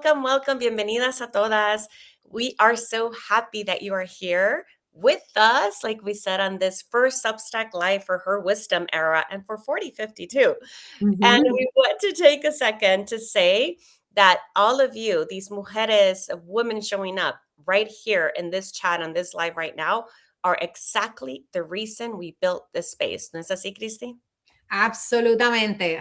welcome. Bienvenidas a todas. We are so happy that you are here with us, like we said, on this first Substack Live for her wisdom era and for 4050 too. And we want to take a second to say that all of you, these mujeres, women showing up right here in this chat, on this live right now, are exactly the reason we built this space. ¿No es así, Cristi? Absolutamente.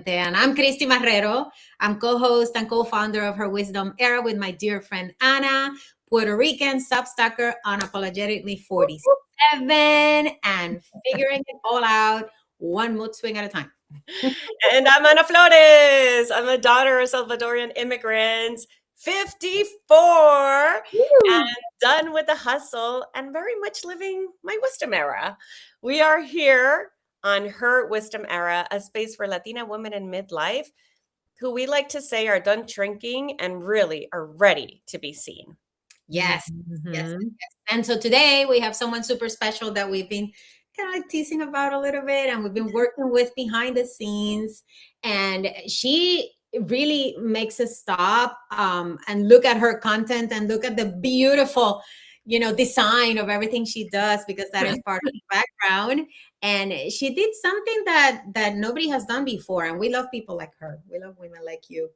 And I'm Cristi Marrero. I'm co-host and co-founder of Her Wisdom Era with my dear friend Ana, Puerto Rican Substacker, unapologetically 47, and figuring it all out one mood swing at a time. And I'm Ana Flores. I'm a daughter of Salvadorian immigrants, 54, and done with the hustle and very much living my wisdom era. We are here on Her Wisdom Era, a space for Latina women in midlife who we like to say are done shrinking and really are ready to be seen. Yes. And so today we have someone super special that we've been kind of like teasing about a little bit, and we've been working with behind the scenes, and she really makes us stop and look at her content and look at the beautiful design of everything she does, because that is part of her background. And she did something that nobody has done before, and we love people like her. We love women like you.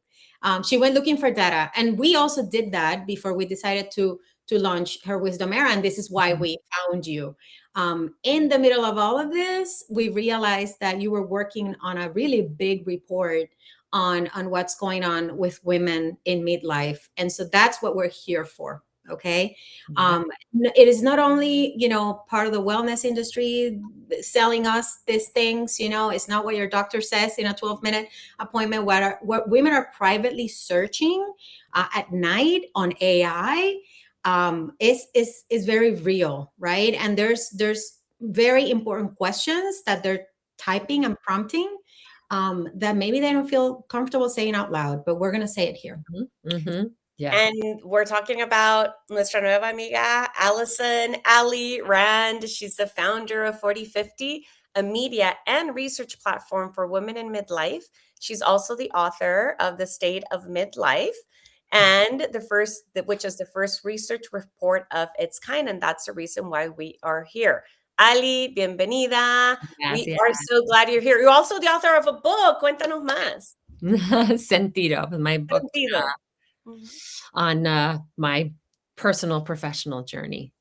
She went looking for data, and we also did that before we decided to launch Her Wisdom Era, and this is why we found you. In the middle of all of this, we realized that you were working on a really big report on what's going on with women in midlife, and so that's what we're here for. Okay. It is not only, part of the wellness industry selling us these things, it's not what your doctor says in a 12-minute appointment. What women are privately searching at night on AI is very real, right? And there's very important questions that they're typing and prompting that maybe they don't feel comfortable saying out loud, but we're going to say it here. Yeah. And we're talking about nuestra nueva amiga, Alison Rand. She's the founder of 4050, a media and research platform for women in midlife. She's also the author of the State of Midlife, and which is the first research report of its kind. And that's the reason why we are here. Ali, bienvenida. We are so glad you're here. You're also the author of a book. Cuéntanos más. Sentido, my book. Sentido. On my personal professional journey.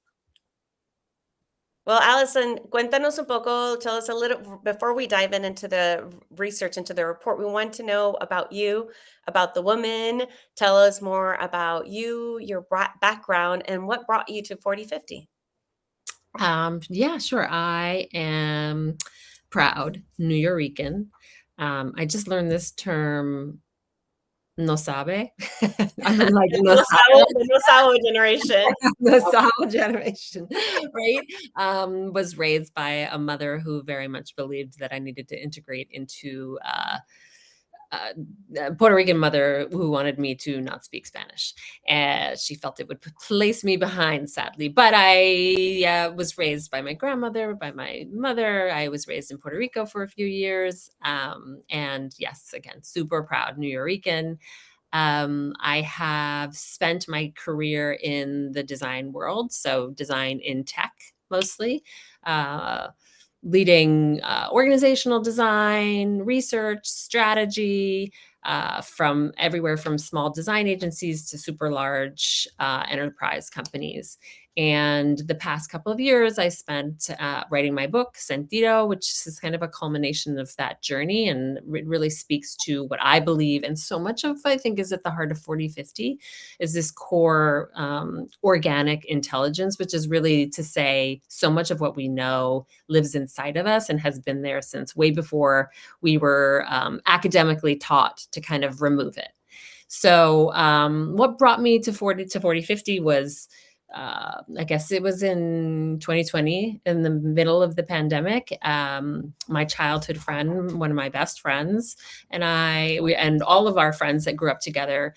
Well, Alison, cuéntanos un poco, tell us a little, before we dive into the research, into the report, we want to know about you, about the woman. Tell us more about you, your background, and what brought you to 4050. Yeah, sure. I am proud Nuyorican. I just learned this term, no sabe. I'm like, no sabe generation. No sabe generation, right? Was raised by a mother who very much believed that I needed to integrate into a Puerto Rican mother who wanted me to not speak Spanish. And she felt it would place me behind, sadly. But I was raised by my grandmother, by my mother. I was raised in Puerto Rico for a few years. And yes, again, super proud Nuyorican. I have spent my career in the design world, so design in tech mostly. Leading organizational design, research, strategy, from everywhere from small design agencies to super large enterprise companies. And the past couple of years, I spent writing my book, Sentido, which is kind of a culmination of that journey. And it really speaks to what I believe. And so much of, I think, is at the heart of 4050 is this core organic intelligence, which is really to say so much of what we know lives inside of us and has been there since way before we were academically taught to kind of remove it. So what brought me to 4050 was, I guess it was in 2020, in the middle of the pandemic. My childhood friend, one of my best friends, and and all of our friends that grew up together,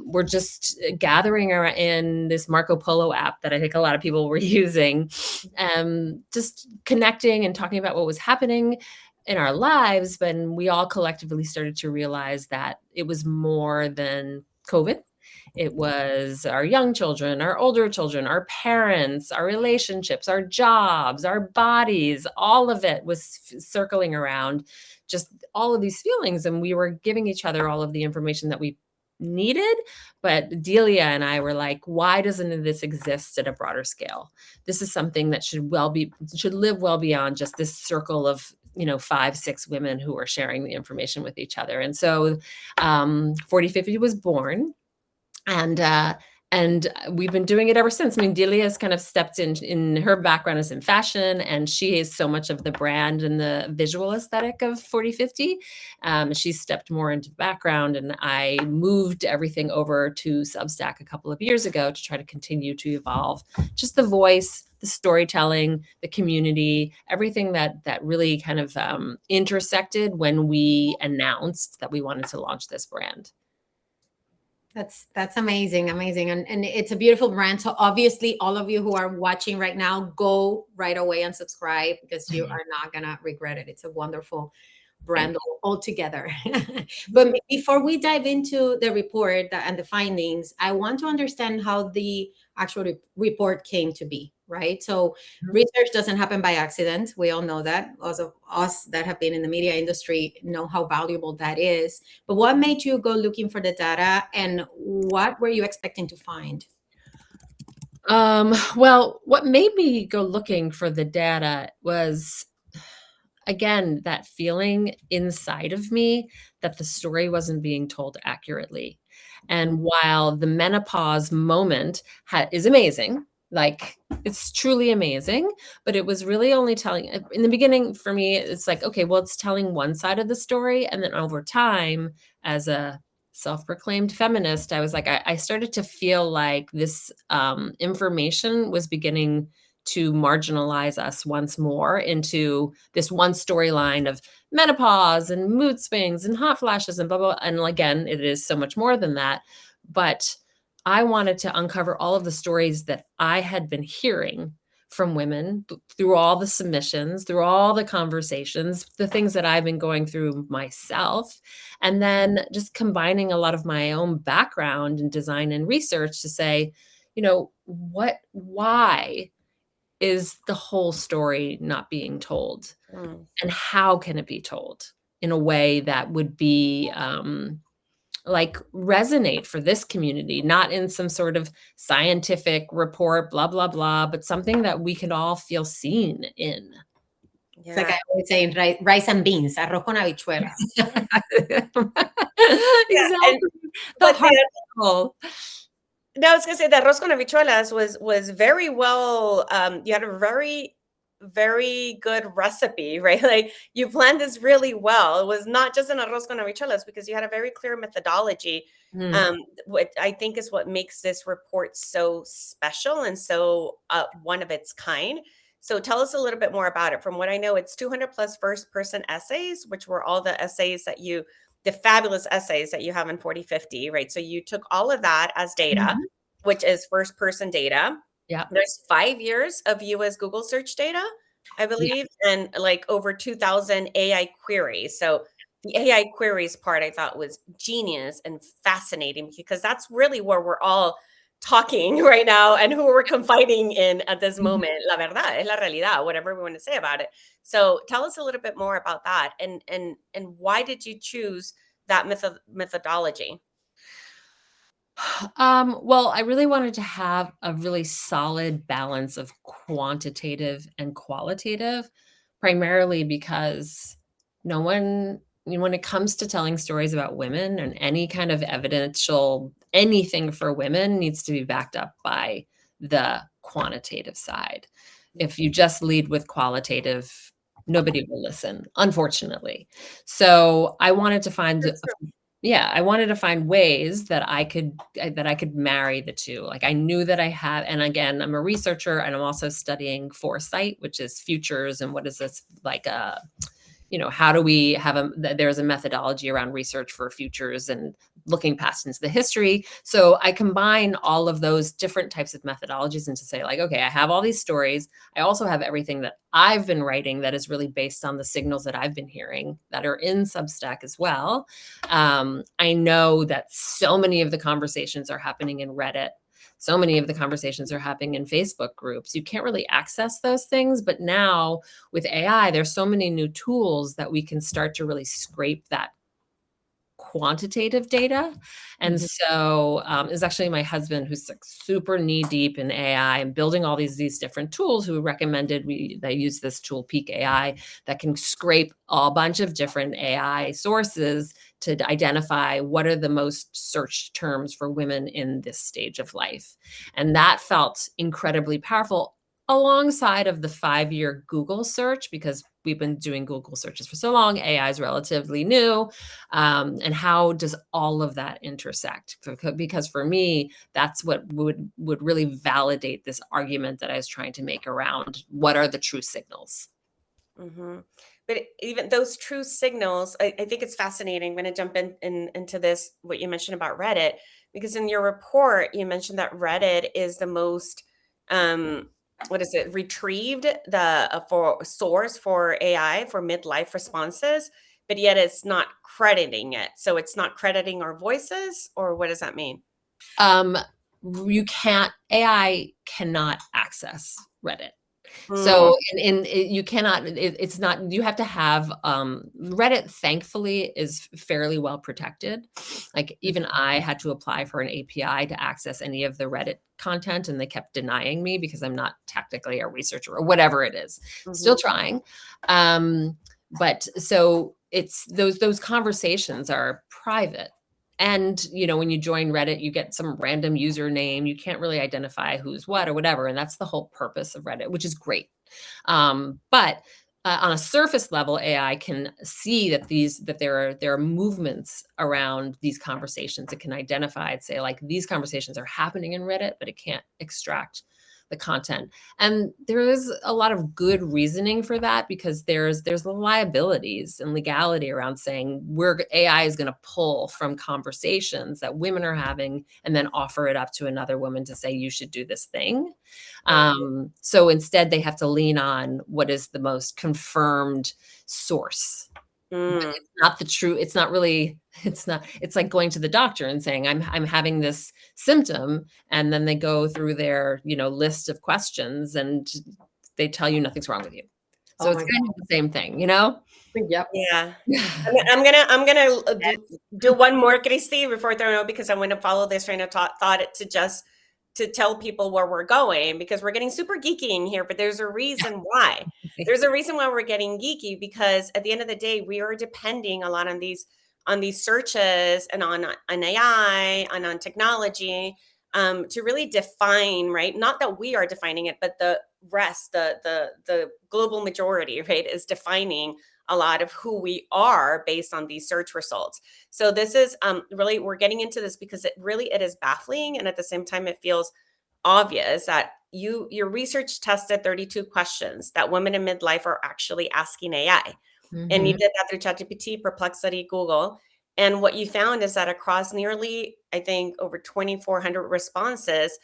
were just gathering in this Marco Polo app that I think a lot of people were using, just connecting and talking about what was happening in our lives. But we all collectively started to realize that it was more than COVID. It was our young children, our older children, our parents, our relationships, our jobs, our bodies, all of it was circling around just all of these feelings. And we were giving each other all of the information that we needed. But Delia and I were like, why doesn't this exist at a broader scale? This is something that should live well beyond just this circle of 5-6 women who are sharing the information with each other. And so 4050 was born. And we've been doing it ever since. I mean, Delia has kind of stepped in her background is in fashion, and she is so much of the brand and the visual aesthetic of 4050. She stepped more into the background, and I moved everything over to Substack a couple of years ago to try to continue to evolve just the voice, the storytelling, the community, everything that really kind of intersected when we announced that we wanted to launch this brand. That's amazing. And it's a beautiful brand. So obviously all of you who are watching right now, go right away and subscribe, because you are not going to regret it. It's a wonderful brand altogether. But before we dive into the report and the findings, I want to understand how the actual report came to be, right? So research doesn't happen by accident. We all know that. Also, us that have been in the media industry know how valuable that is. But what made you go looking for the data, and what were you expecting to find? Well, what made me go looking for the data was, again, that feeling inside of me that the story wasn't being told accurately. And while the menopause moment is amazing, like it's truly amazing, but it was really only telling, in the beginning for me, it's like, okay, well, it's telling one side of the story. And then over time, as a self-proclaimed feminist, I was like, I started to feel like this information was beginning to marginalize us once more into this one storyline of menopause and mood swings and hot flashes and blah, blah. And again, it is so much more than that. But I wanted to uncover all of the stories that I had been hearing from women through all the submissions, through all the conversations, the things that I've been going through myself, and then just combining a lot of my own background in design and research to say, why is the whole story not being told? And how can it be told in a way that would be resonate for this community, not in some sort of scientific report, blah, blah, blah, but something that we could all feel seen in. Yeah. It's like I always say, rice and beans, arroz con habichuelas. Exactly. No, I was going to say that arroz con habichuelas was very well, you had a very, very good recipe, right? Like you planned this really well. It was not just an arroz con habichuelas, because you had a very clear methodology. What I think is what makes this report so special and so one of its kind. So tell us a little bit more about it. From what I know, it's 200 plus first person essays, which were all the essays the fabulous essays that you have in 4050, right? So you took all of that as data, which is first person data. Yeah. There's 5 years of US Google search data, I believe, and like over 2,000 AI queries. So the AI queries part I thought was genius and fascinating, because that's really where we're all talking right now and who we're confiding in at this moment. La verdad es la realidad, whatever we want to say about it. So tell us a little bit more about that, and why did you choose that methodology? Well, I really wanted to have a really solid balance of quantitative and qualitative, primarily because no one, when it comes to telling stories about women and any kind of evidential anything for women, needs to be backed up by the quantitative side. If you just lead with qualitative, nobody will listen, unfortunately. So I wanted to find ways that I could marry the two. Like I knew that I have, and again, I'm a researcher and I'm also studying foresight, which is futures and what is this like how do we have there's a methodology around research for futures and looking past into the history. So I combine all of those different types of methodologies into say like, okay, I have all these stories. I also have everything that I've been writing that is really based on the signals that I've been hearing that are in Substack as well. I know that so many of the conversations are happening in Reddit. So many of the conversations are happening in Facebook groups. You can't really access those things, but now with AI, there's so many new tools that we can start to really scrape that quantitative data. And so it's actually my husband who's like super knee deep in AI and building all these different tools, who recommended they use this tool Peak AI that can scrape a bunch of different AI sources to identify what are the most searched terms for women in this stage of life. And that felt incredibly powerful alongside of the 5-year Google search, because we've been doing Google searches for so long. AI is relatively new. And how does all of that intersect? Because for me, that's what would really validate this argument that I was trying to make around what are the true signals. Mm-hmm. But even those true signals, I think it's fascinating. I'm going to jump into this, what you mentioned about Reddit, because in your report, you mentioned that Reddit is the most, what is it, retrieved for source for AI for midlife responses, but yet it's not crediting it. So it's not crediting our voices, or what does that mean? AI cannot access Reddit. Mm. So you cannot, it's not, you have to have, Reddit thankfully is fairly well protected. Like even I had to apply for an API to access any of the Reddit content, and they kept denying me because I'm not technically a researcher or whatever it is. Still trying. But so it's those conversations are private. And, when you join Reddit, you get some random username. You can't really identify who's what or whatever. And that's the whole purpose of Reddit, which is great. But on a surface level, AI can see that there are movements around these conversations. It can identify and say, like, these conversations are happening in Reddit, but it can't extract the content. And there is a lot of good reasoning for that, because there's the liabilities and legality around saying AI is going to pull from conversations that women are having and then offer it up to another woman to say, you should do this thing. So instead they have to lean on what is the most confirmed source. But it's not the true, it's like going to the doctor and saying, I'm having this symptom. And then they go through their, list of questions and they tell you nothing's wrong with you. So it's kind of the same thing, Yep. Yeah. I'm gonna do one more, Christy, before throwing out, because I want to follow this train of thought to tell people where we're going, because we're getting super geeky in here, but there's a reason why. There's a reason why we're getting geeky, because at the end of the day, we are depending a lot on these searches and on AI and on technology to really define, right? Not that we are defining it, but the rest, the global majority, right, is defining a lot of who we are based on these search results. So this is really, we're getting into this because it is baffling. And at the same time, it feels obvious that your research tested 32 questions that women in midlife are actually asking AI. And you did that through ChatGPT, Perplexity, Google. And what you found is that across nearly, I think, over 2,400 responses,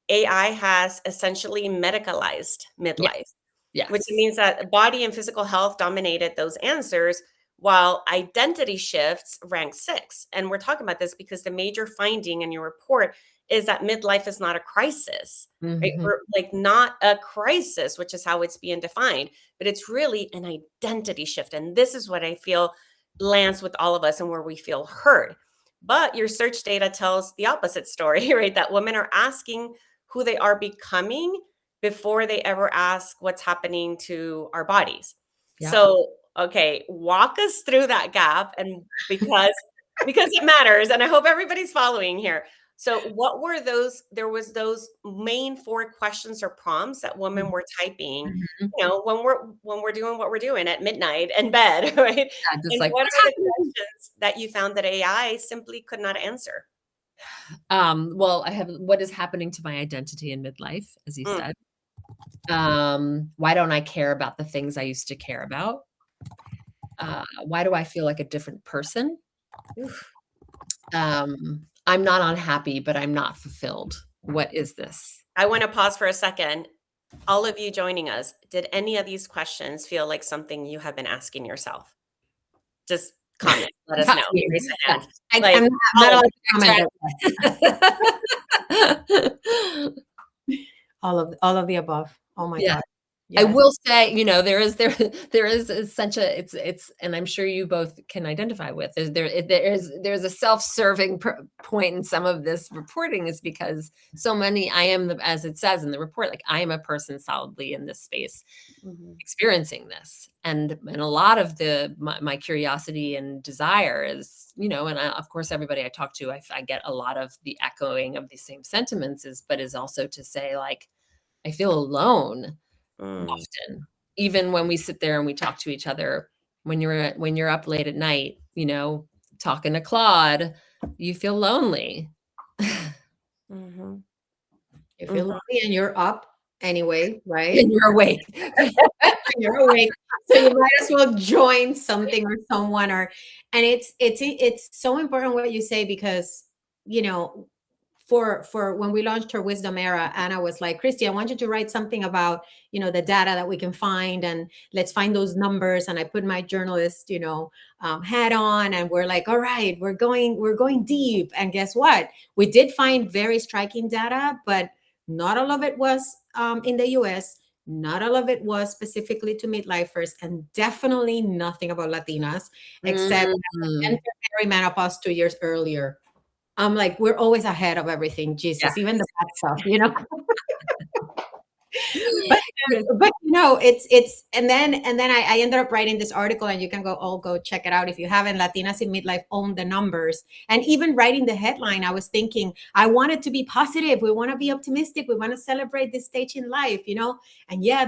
AI has essentially medicalized midlife. Yes. Which means that body and physical health dominated those answers, while identity shifts ranked 6. And we're talking about this because the major finding in your report is that midlife is not a crisis, right? Or like not a crisis, which is how it's being defined, but it's really an identity shift. And this is what I feel lands with all of us and where we feel heard. But your search data tells the opposite story, right? That women are asking who they are becoming before they ever ask what's happening to our bodies. Yeah. So, okay, walk us through that gap, and because it matters, and I hope everybody's following here. So what were those? There was those main 4 questions or prompts that women were typing, when we're doing what we're doing at midnight in bed, right? Yeah, just and what are the questions that you found that AI simply could not answer? Well, I have, what is happening to my identity in midlife, as you said. Why don't I care about the things I used to care about? Why do I feel like a different person? I'm not unhappy, but I'm not fulfilled. What is this? I want to pause for a second. All of you joining us, did any of these questions feel like something you have been asking yourself? Just comment. Let us know. Raise a hand. I'm not allowed to comment. All of the above. Oh my God. Yes. I will say, there is such a, it's, and I'm sure you both can identify with, there's a self-serving point in some of this reporting, is because so many, as it says in the report, like, I am a person solidly in this space, experiencing this. And a lot of my curiosity and desire is, and of course, everybody I talk to, I get a lot of the echoing of the same sentiments, but is also to say, like, I feel alone. Often, even when we sit there and we talk to each other, when you're up late at night, talking to Claude, you feel lonely. You feel lonely and you're up anyway, right? And you're awake. You're awake. So you might as well join something or someone, and it's so important what you say, because, for when we launched her Wisdom Era, Anna was like, Christy, I want you to write something about, the data that we can find, and let's find those numbers. And I put my journalist, hat on, and we're like, all right, we're going deep. And guess what? We did find very striking data, but not all of it was in the US. Not all of it was specifically to midlifers, and definitely nothing about Latinas, except enter perimenopause 2 years earlier. I'm like, we're always ahead of everything, Jesus, even the bad stuff, but it's and then I ended up writing this article, and you can go check it out if you haven't. Latinas in Midlife own the numbers. And even writing the headline, I was thinking, I want it to be positive. We want to be optimistic. We want to celebrate this stage in life, and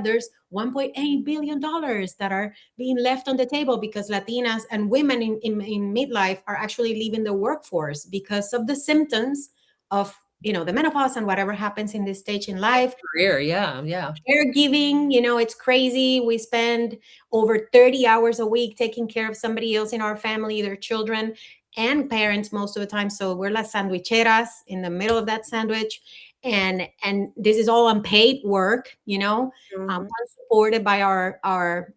there's $1.8 billion that are being left on the table because Latinas and women in midlife are actually leaving the workforce because of the symptoms of the menopause and whatever happens in this stage in life. Career, caregiving, it's crazy. We spend over 30 hours a week taking care of somebody else in our family, their children and parents most of the time. So we're las sandwicheras in the middle of that sandwich. And this is all unpaid work, unsupported by our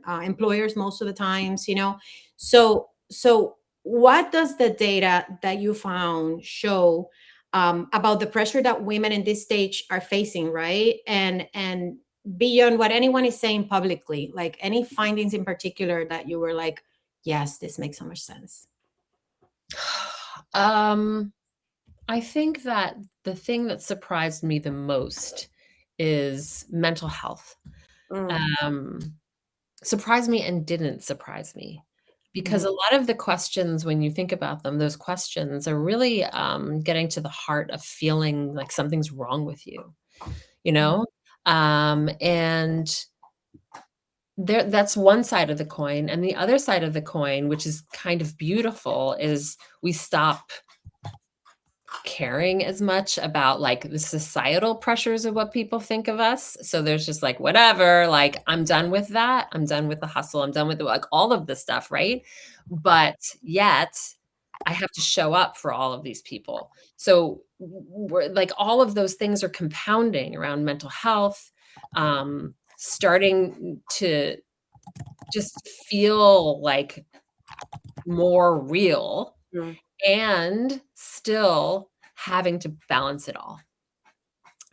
employers most of the times, So what does the data that you found show about the pressure that women in this stage are facing, right? And beyond what anyone is saying publicly, like any findings in particular that you were like, yes, this makes so much sense? I think that the thing that surprised me the most is mental health. Surprised me and didn't surprise me. Because a lot of the questions, when you think about them, those questions are really getting to the heart of feeling like something's wrong with you, and that's one side of the coin. And the other side of the coin, which is kind of beautiful, is we stop caring as much about like the societal pressures of what people think of us. So there's just like, whatever, like, I'm done with that. I'm done with the hustle. I'm done with like all of the stuff. Right. But yet I have to show up for all of these people. So we're like, all of those things are compounding around mental health, starting to just feel like more real. And still having to balance it all.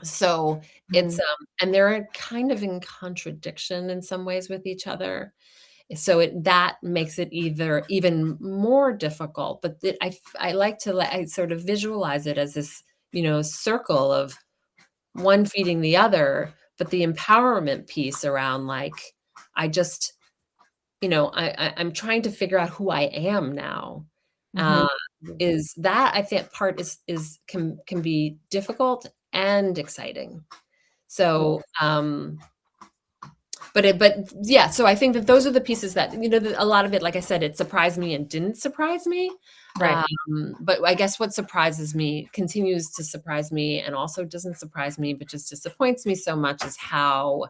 So it's, and they're kind of in contradiction in some ways with each other. So that makes it even more difficult, but I like to I sort of visualize it as this, circle of one feeding the other, but the empowerment piece around like, I just, I'm trying to figure out who I am now. Is that, I think, part can be difficult and exciting. So, so I think that those are the pieces that, a lot of it, like I said, it surprised me and didn't surprise me. Right. But I guess what surprises me, continues to surprise me, and also doesn't surprise me, but just disappoints me so much, is how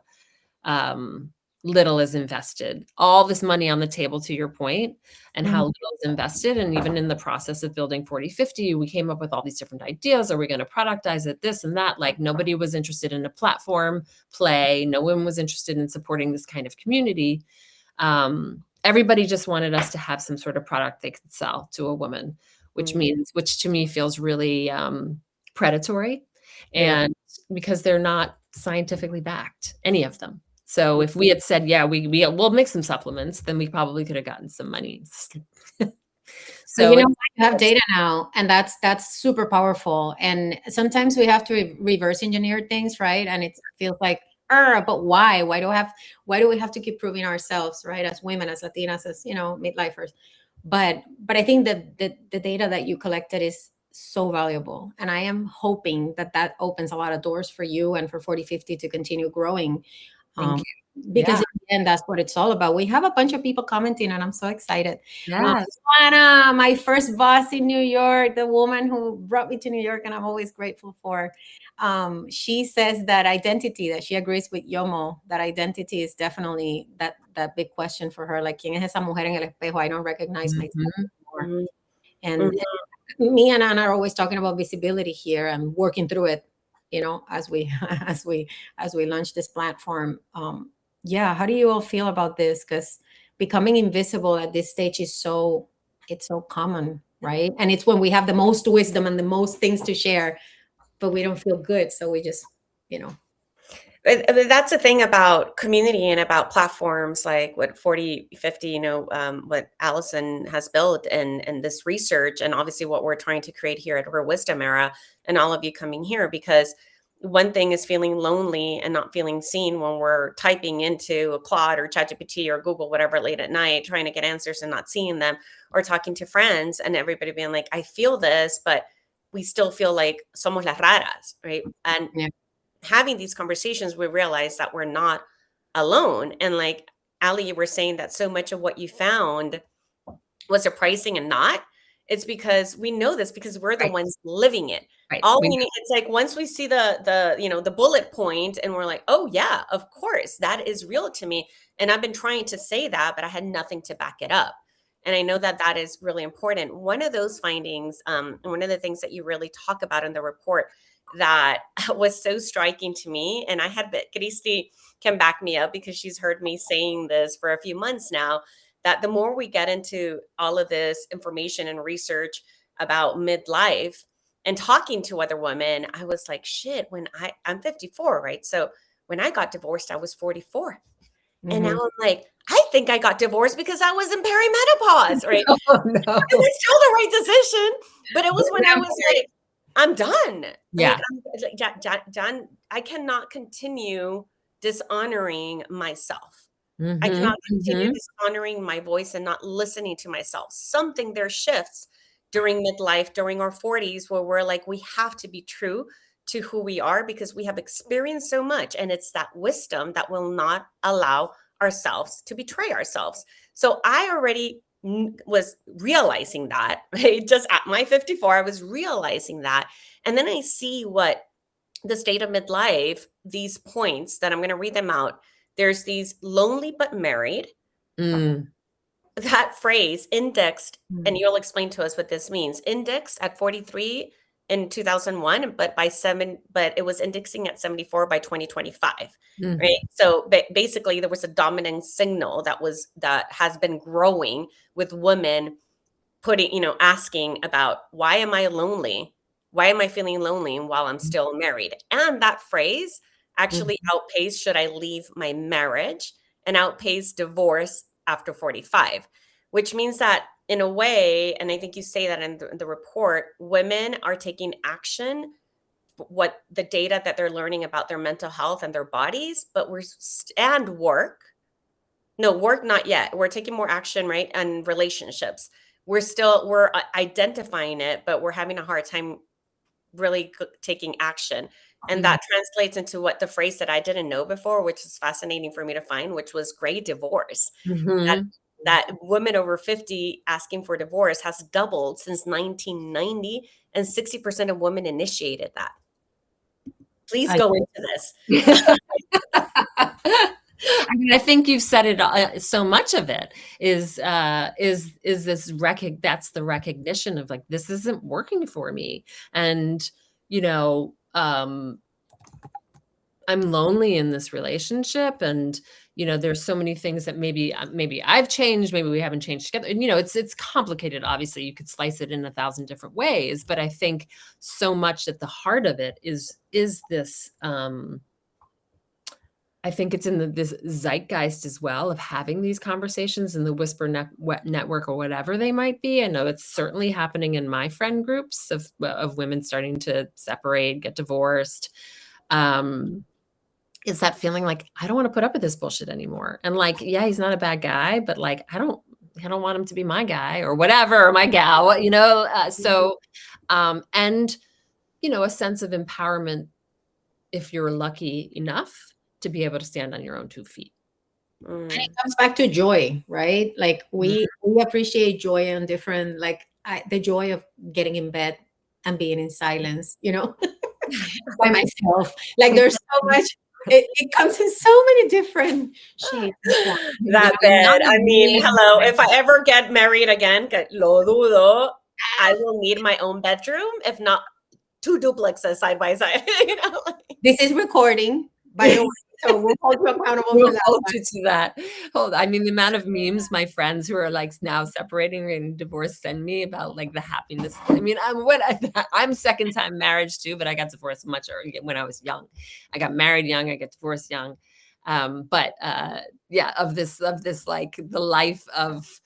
little is invested. All this money on the table, to your point, and how little is invested. And even in the process of building 4050, we came up with all these different ideas. Are we going to productize it? This and that. Like, nobody was interested in a platform play. No one was interested in supporting this kind of community. Everybody just wanted us to have some sort of product they could sell to a woman, which to me feels really predatory. And because they're not scientifically backed, any of them. So if we had said, yeah, we'll make some supplements, then we probably could have gotten some money. So you have data now, and that's super powerful. And sometimes we have to reverse engineer things, right? And it feels like, but why? Why do we have to keep proving ourselves, right? As women, as Latinas, as midlifers. But I think that the data that you collected is so valuable, and I am hoping that opens a lot of doors for you and for 4050 to continue growing. Thank you. Because in the end, that's what it's all about. We have a bunch of people commenting, and I'm so excited. Yes. Anna, my first boss in New York, the woman who brought me to New York, and I'm always grateful for. She says that identity, that she agrees with Yomo, that identity is definitely that big question for her. Like, ¿quién es esa mujer en el espejo? I don't recognize myself anymore. And me and Anna are always talking about visibility here and working through it, as we launch this platform. How do you all feel about this? Because becoming invisible at this stage is so common, right? And it's when we have the most wisdom and the most things to share, but we don't feel good. So we just, That's the thing about community and about platforms like what 4050, what Alison has built and this research, and obviously what we're trying to create here at Her Wisdom Era, and all of you coming here, because one thing is feeling lonely and not feeling seen when we're typing into a Claude or ChatGPT or Google, whatever, late at night, trying to get answers and not seeing them, or talking to friends and everybody being like, I feel this, but we still feel like somos las raras, right? And having these conversations, we realize that we're not alone. And like Ali, you were saying that so much of what you found was surprising and not. It's because we know this because we're the ones living it. Right. All we need, it's like once we see the bullet point and we're like, oh yeah, of course, that is real to me. And I've been trying to say that, but I had nothing to back it up. And I know that that is really important. One of those findings, and one of the things that you really talk about in the report that was so striking to me, and I had Christy can back me up because she's heard me saying this for a few months now, that the more we get into all of this information and research about midlife and talking to other women, I was like, shit, when I'm 54, right? So when I got divorced, I was 44. And now I'm like, I think I got divorced because I was in perimenopause, right? Oh, no. It was still the right decision, but it was when I was like, I'm done. Yeah. Like, John, I cannot continue dishonoring myself. I cannot continue dishonoring my voice and not listening to myself. Something there shifts during midlife, during our 40s, where we're like, we have to be true to who we are because we have experienced so much. And it's that wisdom that will not allow ourselves to betray ourselves. So I already was realizing that, right? Just at my 54, I was realizing that. And then I see what the state of midlife, these points that I'm going to read them out. There's these lonely but married. That phrase indexed, and you'll explain to us what this means. Indexed at 43 in 2001, but it was indexing at 74 by 2025, right? So basically, there was a dominant signal that has been growing with women asking about, why am I lonely? Why am I feeling lonely while I'm still married? And that phrase actually outpaced, should I leave my marriage, and outpaced divorce after 45, which means that in a way, and I think you say that in the report, women are taking action, what the data that they're learning about their mental health and their bodies, but work not yet. We're taking more action, right? And relationships. We're identifying it, but we're having a hard time really taking action. And that translates into what the phrase that I didn't know before, which is fascinating for me to find, which was gray divorce. That women over 50 asking for divorce has doubled since 1990, and 60% of women initiated that. Please go into this. I mean, I think you've said it. So much of it is this that's the recognition of like, this isn't working for me. And, you know, I'm lonely in this relationship, and, you know, there's so many things that maybe I've changed, maybe we haven't changed together. And, you know, it's complicated. Obviously, you could slice it in 1,000 different ways, but I think so much at the heart of it is this. I think it's in this zeitgeist as well of having these conversations in the whisper network or whatever they might be. I know it's certainly happening in my friend groups of women starting to separate, get divorced. Is that feeling like, I don't want to put up with this bullshit anymore. And like, yeah, he's not a bad guy, but like, I don't want him to be my guy or whatever, or my gal, you know? And, you know, a sense of empowerment if you're lucky enough to be able to stand on your own 2 feet. And it comes back to joy, right? Like we appreciate joy on different, like the joy of getting in bed and being in silence, you know, by myself. Like there's so much, it comes in so many different shapes. That bed. I mean, hello, if I ever get married again, que lo dudo, I will need my own bedroom, if not 2 duplexes side by side. You know? This is recording, by the way, so we'll hold you accountable for that. Hold you to that. I mean, the amount of memes my friends who are like now separating and divorced send me about like the happiness. I mean, I'm second time marriage too, but I got divorced much earlier when I was young. I got married young, I got divorced young. Yeah, of this like the life of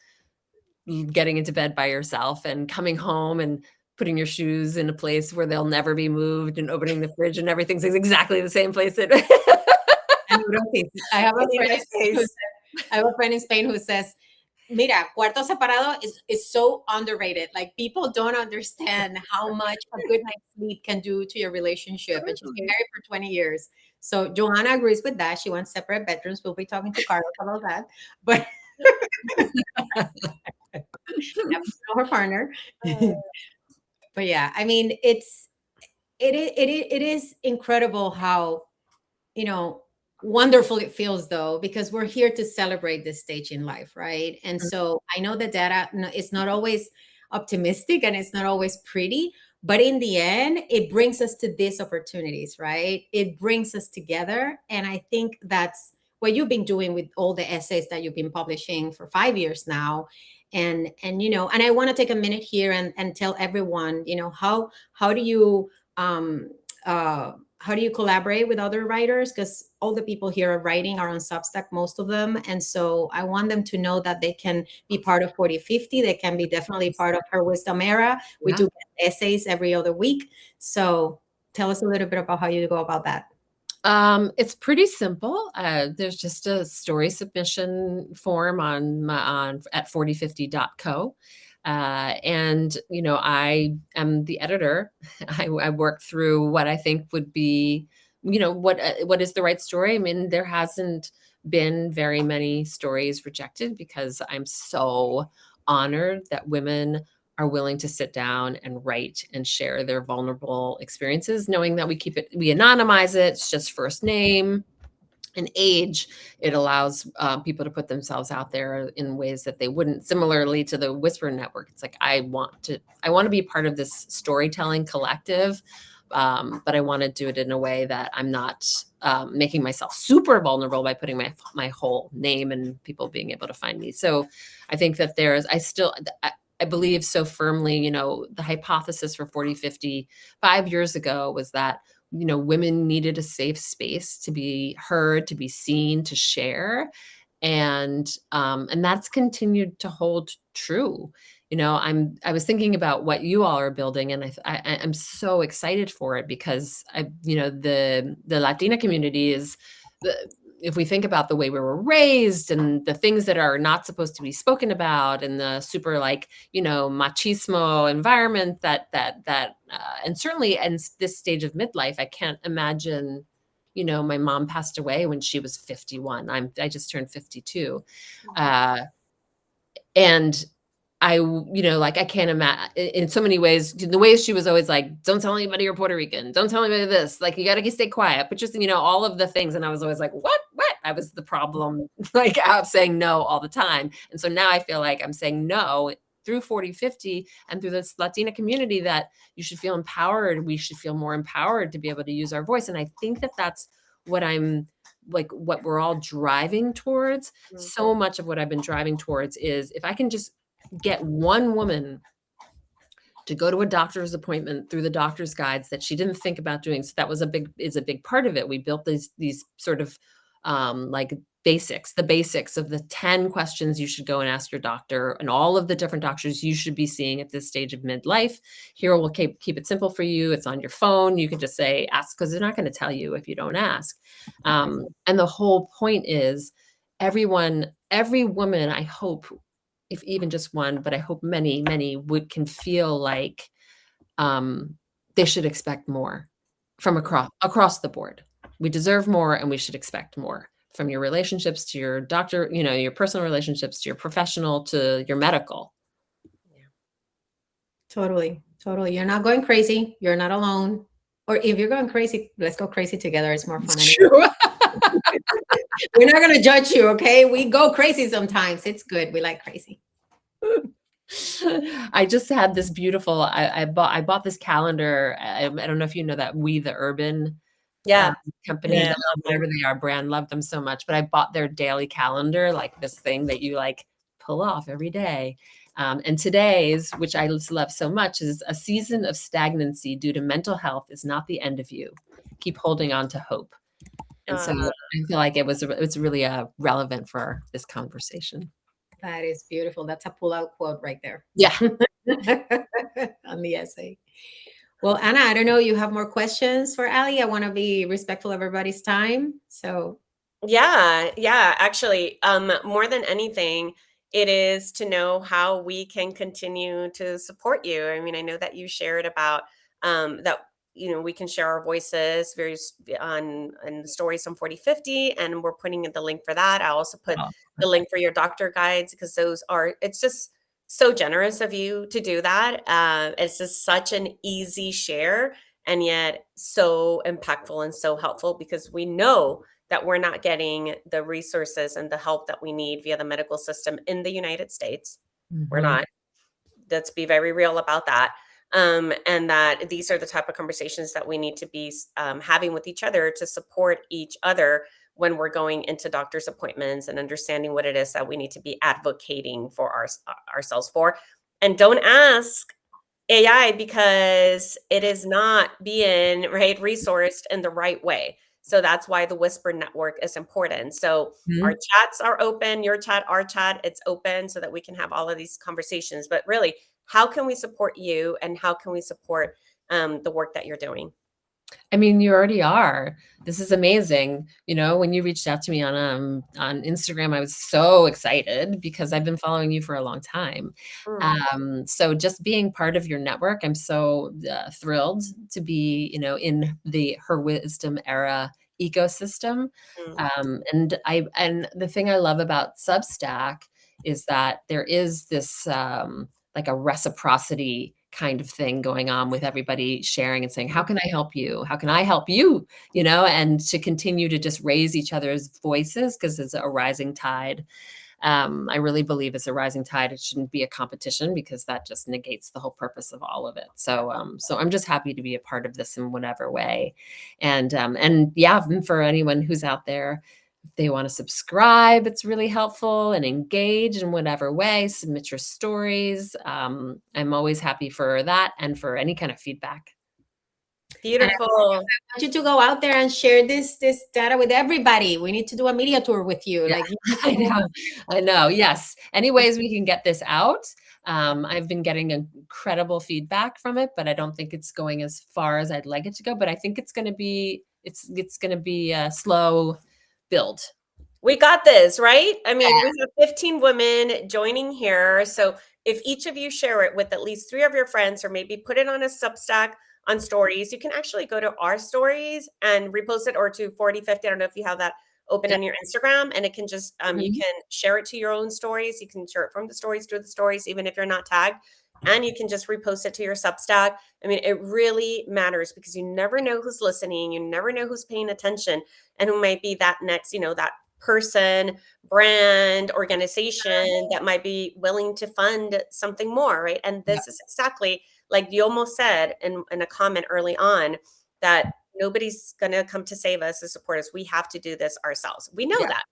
getting into bed by yourself and coming home and putting your shoes in a place where they'll never be moved and opening the fridge and everything's exactly the same place. I have a friend in Spain who says, mira, cuarto separado is so underrated. Like people don't understand how much a good night's sleep can do to your relationship. And she's been married for 20 years. So Joanna agrees with that. She wants separate bedrooms. We'll be talking to Carlos about that. But her partner. But yeah, I mean, it is incredible how, you know, wonderful it feels though, because we're here to celebrate this stage in life, right? And so I know the data is not always optimistic and it's not always pretty, but in the end, it brings us to these opportunities, right? It brings us together. And I think that's what you've been doing with all the essays that you've been publishing for 5 years now. And you know, and I want to take a minute here and tell everyone, you know, how do you collaborate with other writers? Because all the people here are writing are on Substack, most of them. And so I want them to know that they can be part of 4050. They can be definitely part of Her Wisdom Era. We do essays every other week. So tell us a little bit about how you go about that. It's pretty simple. There's just a story submission form at 4050.co. And, you know, I am the editor. I work through what I think would be, you know, what is the right story. I mean, there hasn't been very many stories rejected because I'm so honored that women are willing to sit down and write and share their vulnerable experiences, knowing that we anonymize it. It's just first name and age. It allows people to put themselves out there in ways that they wouldn't. Similarly to the Whisper Network, it's like, I want to be part of this storytelling collective, but I want to do it in a way that I'm not making myself super vulnerable by putting my whole name and people being able to find me. So I think that I believe so firmly, you know, the hypothesis for 4050 5 years ago was that, you know, women needed a safe space to be heard, to be seen, to share. And that's continued to hold true. You know, I was thinking about what you all are building, and I'm so excited for it because you know, the Latina community is if we think about the way we were raised and the things that are not supposed to be spoken about and the super, like, you know, machismo environment that and certainly in this stage of midlife, I can't imagine, you know, my mom passed away when she was 51. I just turned 52. And I, you know, like, I can't imagine in so many ways, the ways she was always like, don't tell anybody you're Puerto Rican. Don't tell anybody this, like, you got to stay quiet, but just, you know, all of the things. And I was always like, what? I was the problem, like out saying no all the time. And so now I feel like I'm saying no through 40/50 and through this Latina community, that you should feel empowered. We should feel more empowered to be able to use our voice. And I think that that's what I'm like, what we're all driving towards. So much of what I've been driving towards is if I can just get one woman to go to a doctor's appointment through the doctor's guides that she didn't think about doing. So that was a big part of it. We built these sort of like the basics of the 10 questions you should go and ask your doctor, and all of the different doctors you should be seeing at this stage of midlife. Here, we'll keep it simple for you. It's on your phone. You can just say, ask, because they're not going to tell you if you don't ask. And the whole point is every woman, I hope, if even just one, but I hope many can feel like they should expect more from across the board. We deserve more, and we should expect more from your relationships to your doctor, your personal relationships to your professional, to your medical. Yeah. Totally. You're not going crazy. You're not alone. Or if you're going crazy, let's go crazy together. It's more fun. True. We're not going to judge you, okay? We go crazy sometimes. It's good. We like crazy. I just had this beautiful, I bought this calendar. I don't know if you know that We the Urban company, whatever they are, brand, love them so much. But I bought their daily calendar, like this thing that you like pull off every day. And today's, which I love so much, is a season of stagnancy due to mental health is not the end of you. Keep holding on to hope. And so I feel like it's really relevant for this conversation. That is beautiful. That's a pull-out quote right there. Yeah. On the essay. Well, Anna, I don't know, you have more questions for Ali? I want to be respectful of everybody's time. So yeah, actually, more than anything, it is to know how we can continue to support you. I mean, I know that you shared about that, we can share our voices on the stories on 40/50, and we're putting in the link for that. I also put the link for your doctor guides, because it's just so generous of you to do that. It's just such an easy share, and yet so impactful and so helpful, because we know that we're not getting the resources and the help that we need via the medical system in the United States. Mm-hmm. We're not. Let's be very real about that. And that these are the type of conversations that we need to be having with each other to support each other when we're going into doctor's appointments, and understanding what it is that we need to be advocating for ourselves for. And don't ask AI, because it is not being resourced in the right way. So that's why the Whisper Network is important. So our chats are open, your chat, our chat, it's open, so that we can have all of these conversations. But really, how can we support you, and how can we support the work that you're doing? I mean, you already are. This is amazing. When you reached out to me on Instagram, I was so excited, because I've been following you for a long time. So just being part of your network, I'm so thrilled to be, in the Her Wisdom Era ecosystem. And the thing I love about Substack is that there is this like a reciprocity kind of thing going on, with everybody sharing and saying, how can I help you? How can I help you? And to continue to just raise each other's voices, because it's a rising tide. I really believe it's a rising tide. It shouldn't be a competition, because that just negates the whole purpose of all of it. So I'm just happy to be a part of this in whatever way. And for anyone who's out there, if they want to subscribe, it's really helpful, and engage in whatever way, submit your stories. I'm always happy for that, and for any kind of feedback. Beautiful. I want you to go out there and share this data with everybody. We need to do a media tour with you. Yeah. I know. Yes. Any ways we can get this out. I've been getting incredible feedback from it, but I don't think it's going as far as I'd like it to go. But I think it's going to be a slow build. We got this, right? I mean, we have 15 women joining here. So if each of you share it with at least 3 of your friends, or maybe put it on a Substack on stories, you can actually go to our stories and repost it, or to 40/50. I don't know if you have that open on your Instagram, and it can just, you can share it to your own stories. You can share it from the stories to the stories, even if you're not tagged. And you can just repost it to your Substack. I mean, it really matters, because you never know who's listening. You never know who's paying attention, and who might be that next, that person, brand, organization that might be willing to fund something more, right? And this is exactly like you almost said in a comment early on, that nobody's going to come to save us, to support us. We have to do this ourselves. We know that.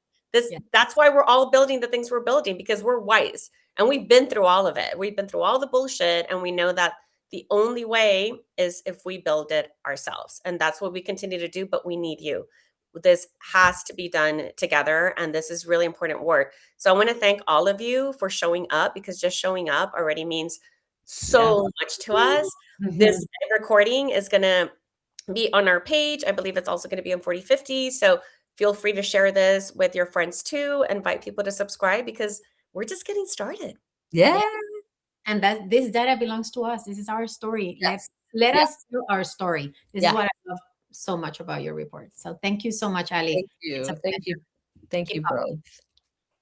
That's why we're all building the things we're building, because we're wise and we've been through all of it. We've been through all the bullshit, and we know that the only way is if we build it ourselves. And that's what we continue to do, but we need you. This has to be done together, and this is really important work. So I want to thank all of you for showing up, because just showing up already means so much to us. This recording is going to be on our page. I believe it's also going to be on 4050. So feel free to share this with your friends too. Invite people to subscribe, because we're just getting started. Yeah. And that this data belongs to us. This is our story. Let us tell our story. This is what I love so much about your report. So thank you so much, Ali. Thank you. Thank you both.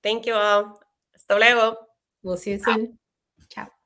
Thank you all. Hasta luego. We'll see you soon. Ciao.